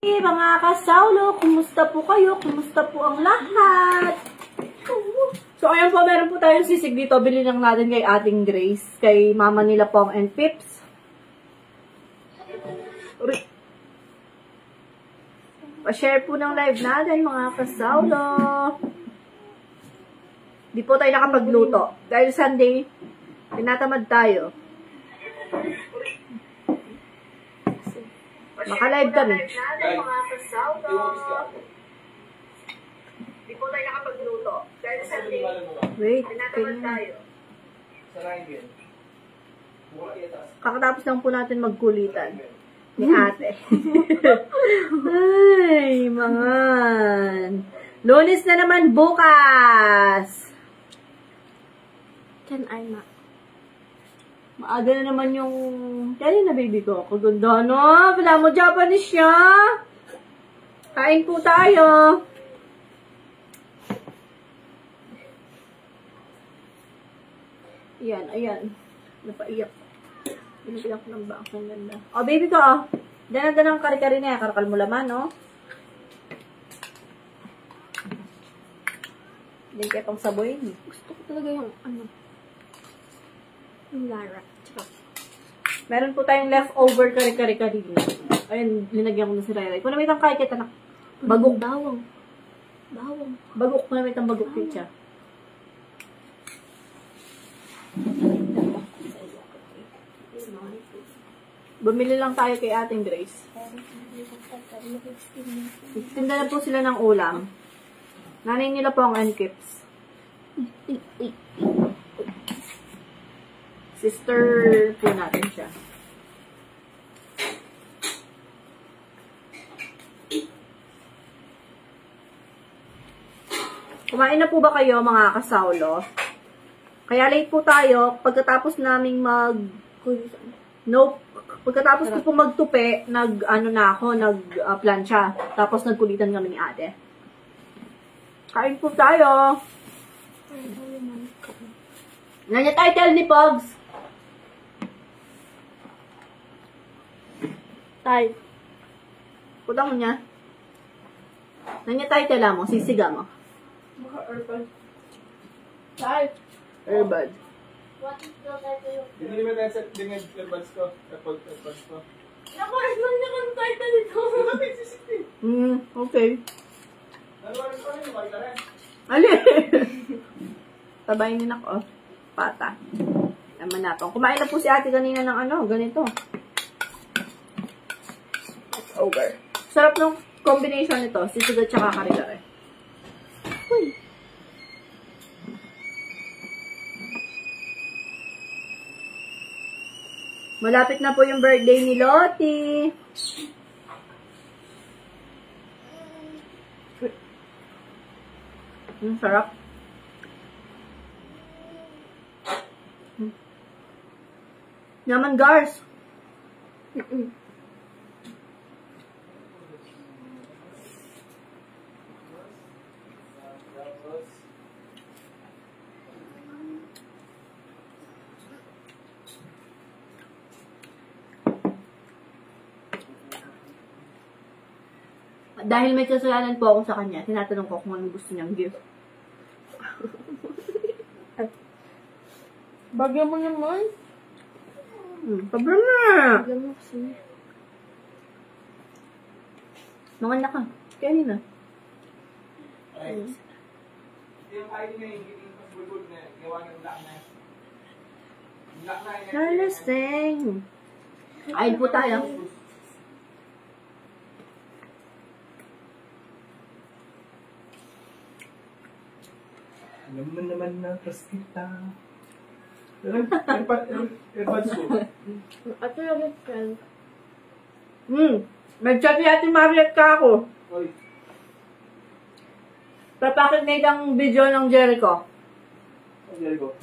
Mga kasawlo, kumusta po kayo? Kumusta po ang lahat? So, ayun po, meron po tayong sisig dito. Bili lang natin kay ating Grace, kay mama nila Pong and Pips. Pa-share po ng live natin, mga kasawlo. Di po tayo nakapagluto. Dahil Sunday, tinatamad tayo. Maka-live kami. Di po tayo nakapagluto. Dahil Sunday, tinatamad tayo. Kakatapos lang po natin magkulitan ni ate. Ay, mga Lunes na naman bukas. Can I ma? Maaga na naman yung kaya na baby ko. Kaganda no? Wala mo Japanese siya. Kain po tayo. Ayan, ayan. Napaiyak. Pinapiyak ng baak ng ganda. Oh, baby ko, oh. Ganda ng kari-kari na yan. Karakal mo laman, no? Hindi kaya pang saboy. Gusto ko talaga yung, ano, yung Lara. Tsaka. Meron po tayong leftover kari-kari kanina. Ayun, linagyan ko na si Rai. Kung namitang kahit kita na, bagok. Bawang. Bawang. Bagok. Kung namitang bagok pizza. Bumili lang tayo kay ating Grace. Tinda na po sila ng ulam. Nanay nila po ang Ankips. Sister po natin siya. Kumain na po ba kayo mga kasawlo? Kaya late po tayo. Pagkatapos naming pagkatapos ko po magtupi, nag-plancha. Tapos nagkulitan kami ni ate. Kain po tayo. Nanya title ni Pogs. Tay. Putang mo niya. Nanya title mo, sisiga mo. Baka Earbud. Tay. Earbud. What is the title? Hindi mo tayo set din yung earbuds ko. Earbuds ko. Naka-Earbud na kang title ito. Okay. Ano ba rin pa rin? Bakit na rin? Ali! Tabayin din ako. Pata. Naman natin. Kumain na po si ate kanina ng ganito. It's over. Sarap ng combination nito. Sisig at saka kare-kare. Uy! Malapit na po yung birthday ni Lottie. Sarap. Naman, Gars. Dahil may kasalanan po ako sa kanya, tinatanong ko kung anong gusto niyang gift. Bagyan mo naman. Pabra na! Bagyan mo kasi. Mga anak ka. Kanina. Ay. Yung ID na yung bulbul na gawa ng black na. Black na yun. Nalasing. Ayun po tayo. Alam mo naman na tas kita. Earbuds ko. Ato lang yung friend. Nag-chat ni Ate Mariette ka ako. Oy. Papakinig ang video ng Jericho. There you go.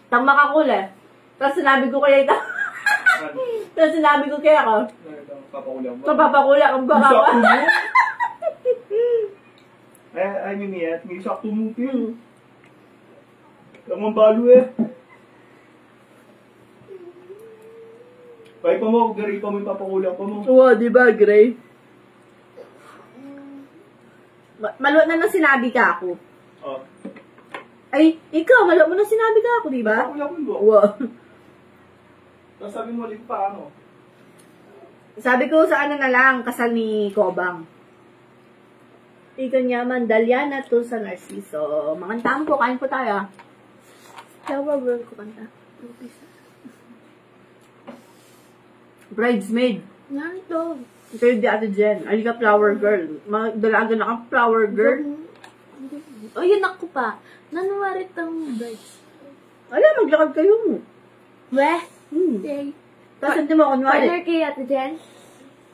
Tang makakuli. Tapos sinabi ko kaya ito. Tapos sinabi ko kaya ako. Papakulang ba? So, papakula ang baka. Ay, Mimiat, may sakto mo pin. Ang balo eh. Kaya pa mo, gari pa mo, ipapakulang pa mo. Oo, di ba, Gray? Malo na nang sinabi ka ako. Oh. Ay, ikaw, malo mo na sinabi ka ako, di ba? Wala akong buhok. Wow. Tapos sabi mo ulit pa ano? Sabi ko sa ano na lang, kasal ni Kobang. Ika niya man, Daliana to sa Narciso. Makantaan po, kain po tayo. Flower girl ko kanta. Bridesmaid. Yan ito. Ito yung di ate Jen. Alika flower girl. Dalaga na kang flower girl. Oh, yun ako pa. Nanuwarit ang birds. Ala, maglakad kayo. Weh? Hmm. Tapos hindi mo kunwari. Partner kay Ate Jen?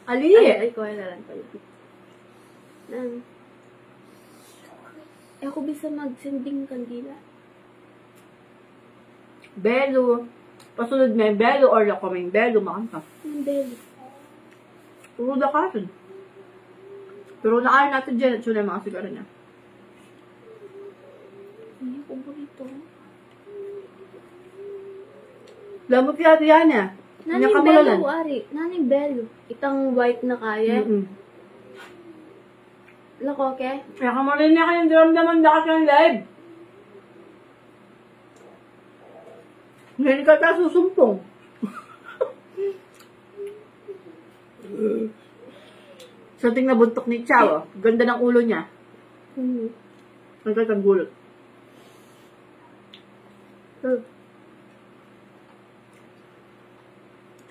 Ali. Ay, ko na lang pala. Ako bisa magsinding kandila. Belo. Pasunod may belo or ako may belo makanta. Ang belly. Puro na ka rin. Pero nakain natin dyan at yun ang mga sigara niya. Hindi ko burrito. Lamot kaya ito yan ah. Nani bello, ari. Nani bello. Itang white na kaya. Lako, okay? Kaya ka marinig na kayong daramdaman na ka ng live. Ngayon ka ta susumpong. Something na buntok ni Chow. Ganda ng ulo niya. Ang kang gulot.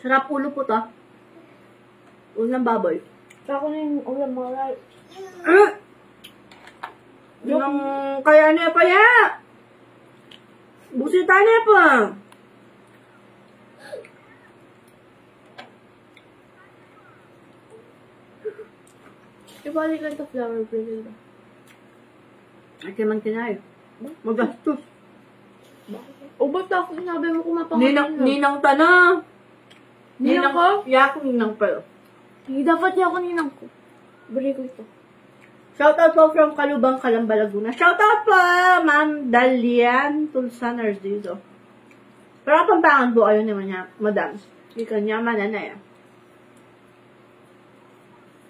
Sarap ulo po to. Ulo ng baboy. Ako na yung ulam mga right. Yung kaya niya pa ya. Busita niya pa. Ibalik lang ito flower girl. Ay, kaya man kinayo. Magastos. O ba't ako sinabi mo kumapangalan? Ninang tana. Ninang ko? Yak, ninang pa. Hindi dapat niya ako ninang ko. Bari ko ito. Shoutout po from Kalubang, Calamba, Laguna. Shoutout po, Ma'am Dalian Tulsan Arzizo. Pero pampangan po ayaw naman niya, madam. Ika niya, mananay.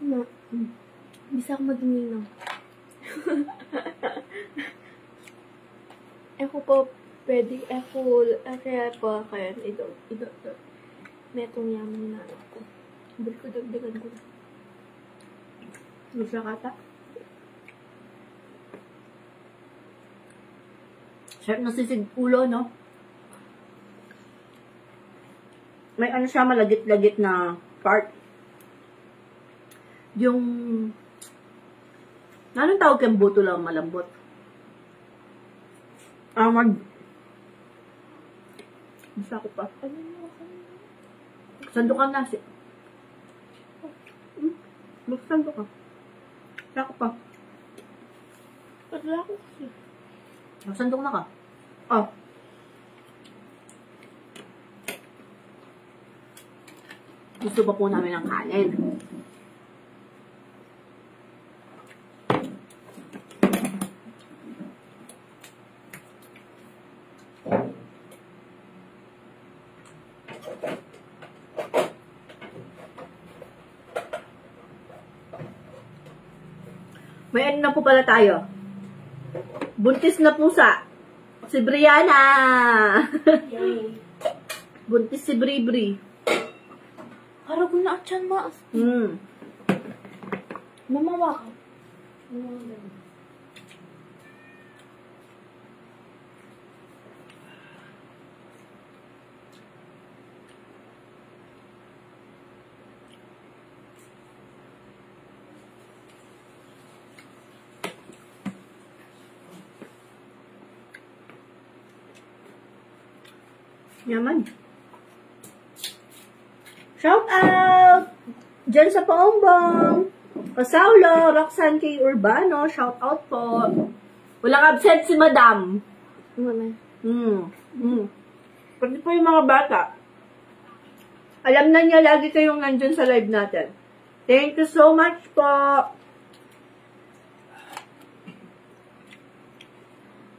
No. Bisa ako magninang. Ako po, pwede, kaya po, kaya, ito. Metong yaman na ako. Balik ko, dagdagan ko na. Gusto kata? Sarap na sisig ulo, no? May ano siya, malagit-lagit na part. Yung... Anong tawag kang buto lang malambot? Gusto ko pa. Sandukan nasi. Magsando ka. Gusto ko pa. Wala ko kasi. Magsandok na ka. Oh. Gusto pa po namin ng kanin. May ano na po pala tayo. Buntis na pusa. Si Brianna. Buntis si Bri. Harap ko na at yan maas. Mamawa ka. Yaman. Shout out! Diyan sa Paombong. Pasaulo, Roxanne K. Urbano. Shout out po. Walang absent si Madam. Pati po yung mga bata. Alam na niya lagi kayong nandyan sa live natin. Thank you so much po.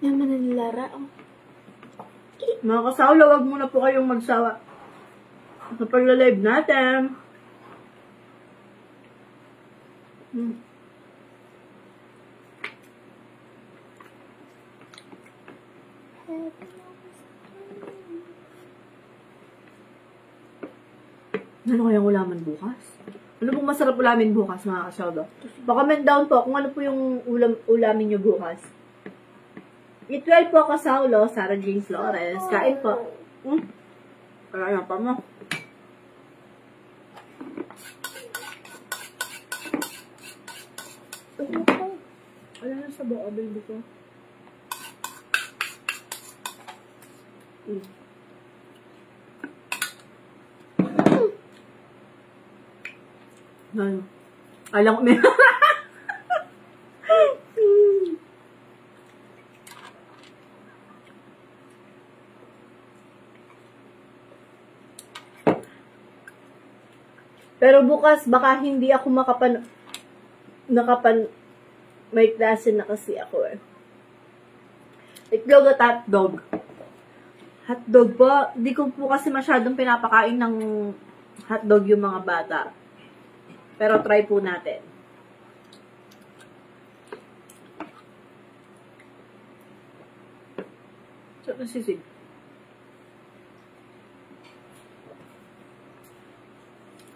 Yaman na nilara. Mga kasawla, wag muna po kayong magsawa sa pagla-live natin. Ano kayang ulaman bukas? Ano pong masarap ulamin bukas, mga kasawda? Pa-comment down po kung ano po yung ulamin nyo bukas. Eat well po, kasawlo. Sarah Jane Flores. Kain po. Kaya pa mo. Wala na sa buo, baby ko. Ano? Alam ko may... Pero bukas, baka hindi ako may klase na kasi ako eh. Itlog at hotdog. Hotdog po, di ko po kasi masyadong pinapakain ng hotdog yung mga bata. Pero try po natin. So, nasisig.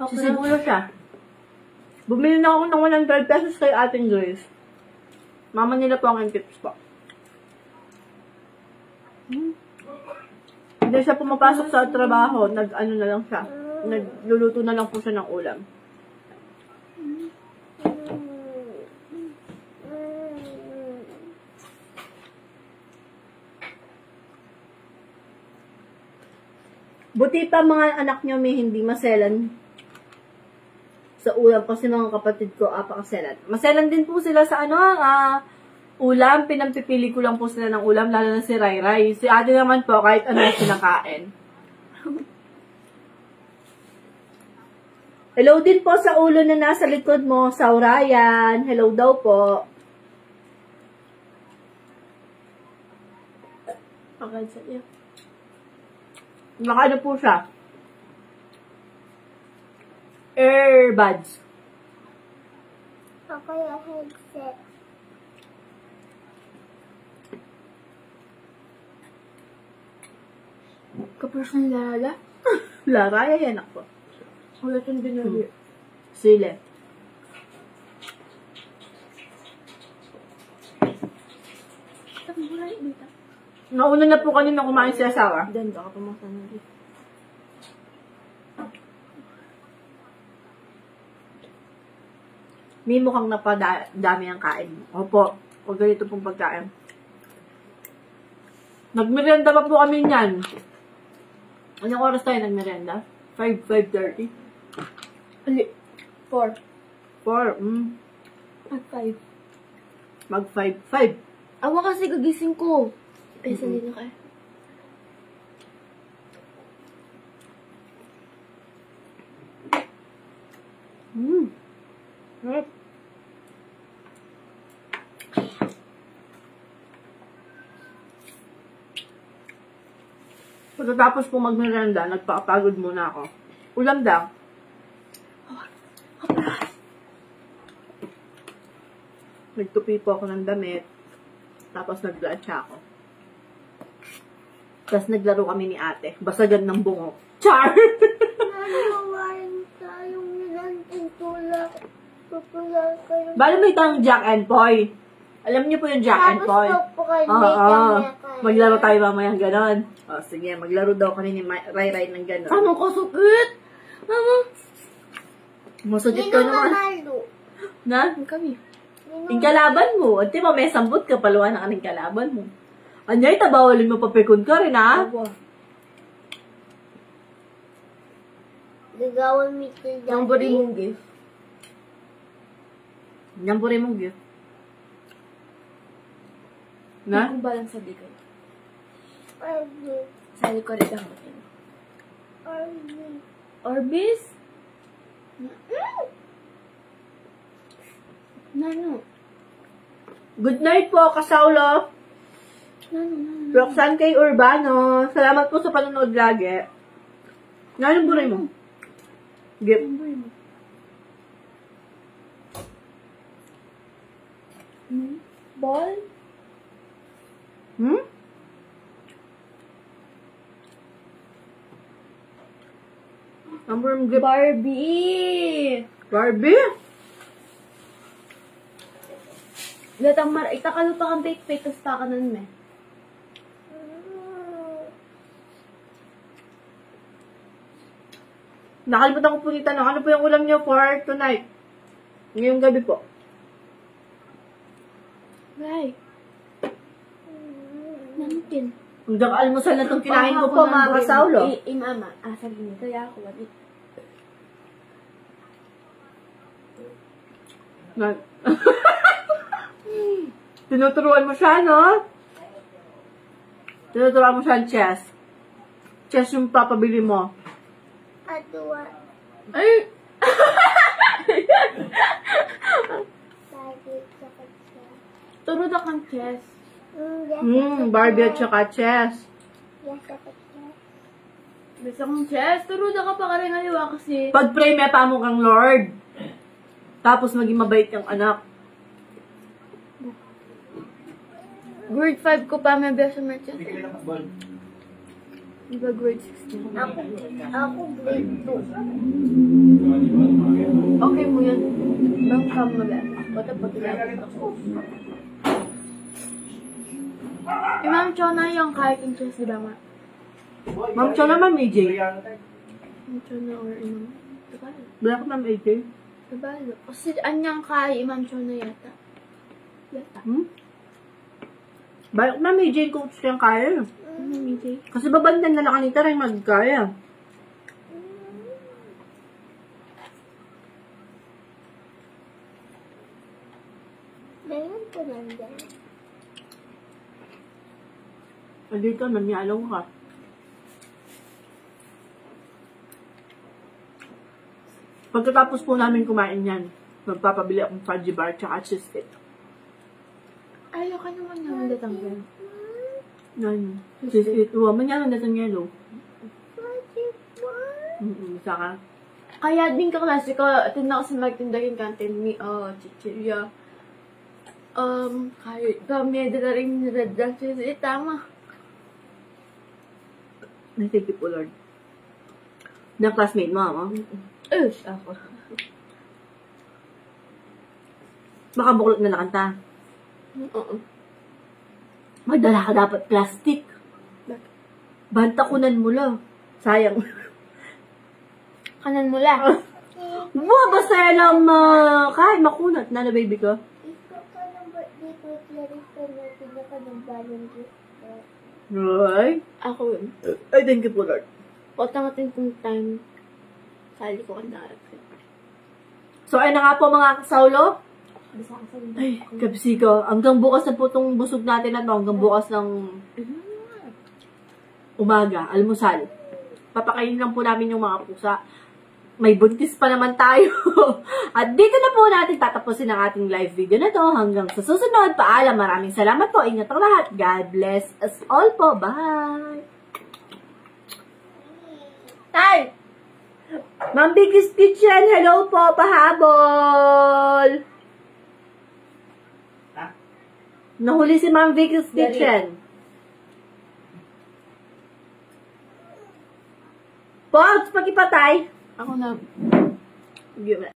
Sisig ko siya. Bumili na ako ng 100 pesos kay Ating Grace. Mama nila po ang tips po. Hindi siya pumapasok sa trabaho. Nag-ano na lang siya. Nagluluto na lang po siya ng ulam. Buti pa mga anak nyo may hindi maselan sa ulam kasi mga kapatid ko apakaselan. Maselan din po sila sa ulam. Pinagpipili ko lang po sila ng ulam, lalo na si Rai Rai. Si ate naman po kahit ano yung sinakain. Hello din po sa ulo na nasa likod mo, Saurayan. Hello daw po. Pakansa niya. Naka ano po siya? Earbuds. Ako yung headset. Kapos ng Lara? Lara, yan ako. Wala itong dinali. Sile. Nauna na po kanina kumain si asawa. Then, baka pumakta na dito. May mukhang napadami ang kain. Opo, o ganito pong pagkain. Nagmerienda pa po kami niyan. Anong oras tayo nagmerienda? 5:30? Ali, 4. 4, At 5. Mag 5. Awa kasi gagising ko. Pesa din na kayo. Sarap. Pagkatapos po magmerenda, nagpapagod muna ako. Ulam daw. Nagtupi po ako ng damit. Tapos nag-luncha ako. Tapos naglaro kami ni ate. Basagan ng bungo. Char! Nanawain tayong nilanting tulak. Popular kayo. Bala may tayong Jack and Poy. Alam niyo po yung Jack and Poy. Oo. Maglaro tayo mamaya ganon. O, sige. Maglaro daw kami ni Rai Rai ng ganon. Ano ko sukit? Mama. Masugit ka naman. Na? Kami. Yung kalaban mo. Ante mo, may sambot ka. Paluan ang aning kalaban mo. Anyay, tabawalin mo papikon ka rin, ha? Gagawin mo ito dyan. Nyamburi mong gift. Nyamburi mong gift. Na? Kung balang sabi kayo. Orbis. Sa likod ito ang butin. Orbis. Orbis? Nano? Good night po, kasaulo. Nano? Roxanne K. Urbano. Salamat po sa panonood lagi. Nanong buray mo? Gift. Ball? Hmm? Ang grip. Barbie! Barbie? Gatang itakaluto kang bake-bake, tapos pakanan me. Nakalimutan ko po ni Tanong, ano po yung ulam niyo for tonight? Ngayong gabi po. Right. Namitin. Hanggang almusal na itong kinain ko po, mga kasaulo. Mama, sabi niya, kaya ako, wali. Tinuturuan mo siya, no? Tinuturuan mo siya ng chess. Chess yung papabili mo. Adua. Ay! Barbie, tsaka chess. Turo na kang chess. Yes, Barbie at saka chess. yes, tsaka chess. Basta kang chess, turo na ka pa ka rin aliwa kasi. Pag-pray, may pamo kang Lord. Tapos maging mabait kang anak. Grade 5 ko pa may best merchant. Hindi ka nila mag-ball. Diba grade 6 na? Ako grade 2. Okay mo yun. Bang kam mo ba? Pata-pata lang. Ma'am Chona yung kahit in chess, diba ma? Ma'am Cho naman, AJ. Ma'am Chona or Imam? Diba? Black Ma'am AJ. Diba? Kasi anyang kay Ma'am Chona yata. Yata. Black Ma'am AJ, coach kayang kaya. MJ. Kasi babandan na kanita rin magkaya. Meron po nandyan. Dito, nangyalaw ka. Pagkatapos po namin kumain yan, magpapabili akong fudgy bar tsaka cheese stick. Ayaw ka naman naman datanggal. Yan. Cheese stick. Uwa, manyaman natin yellow. Saka. Kaya din kaklase ko, tinda ko sa magtindagin kantin ni chichirya. Kahit ba may dala rin niradal siya tama. Thank you po, Lord. Na classmate mo, ha? Ako. Baka buklot na nakanta. Oo. Magdala ka dapat plastic. Bakit? Bantakunan mo lang. Sayang. Kanan mo lang. Wow, basta lang kahit makunat na na baby ko. Ikaw ka ng birthday ko, Clarissa, na pinaka ng balong gift. Right? Ako yun. Ay, thank you po, Lord. Patang natin kung time. Sali ko ang darap. So, ayun na nga po mga kasaulo. Basta ako sa Ay, kapsiko. Hanggang bukas na po itong busog natin na to. Hanggang bukas ng umaga, almusal. Papakainin lang po namin yung mga pusa. May buntis pa naman tayo. At dito na po natin tatapusin ang ating live video na to. Hanggang sa susunod, paalam. Maraming salamat po. Ingat ang lahat. God bless us all po. Bye! Tay! Ma'am Biggest Kitchen, hello po, pahabol! Nahuli si Ma'am Biggest Kitchen. Pogs, pagkipatay. Ako na. Give it.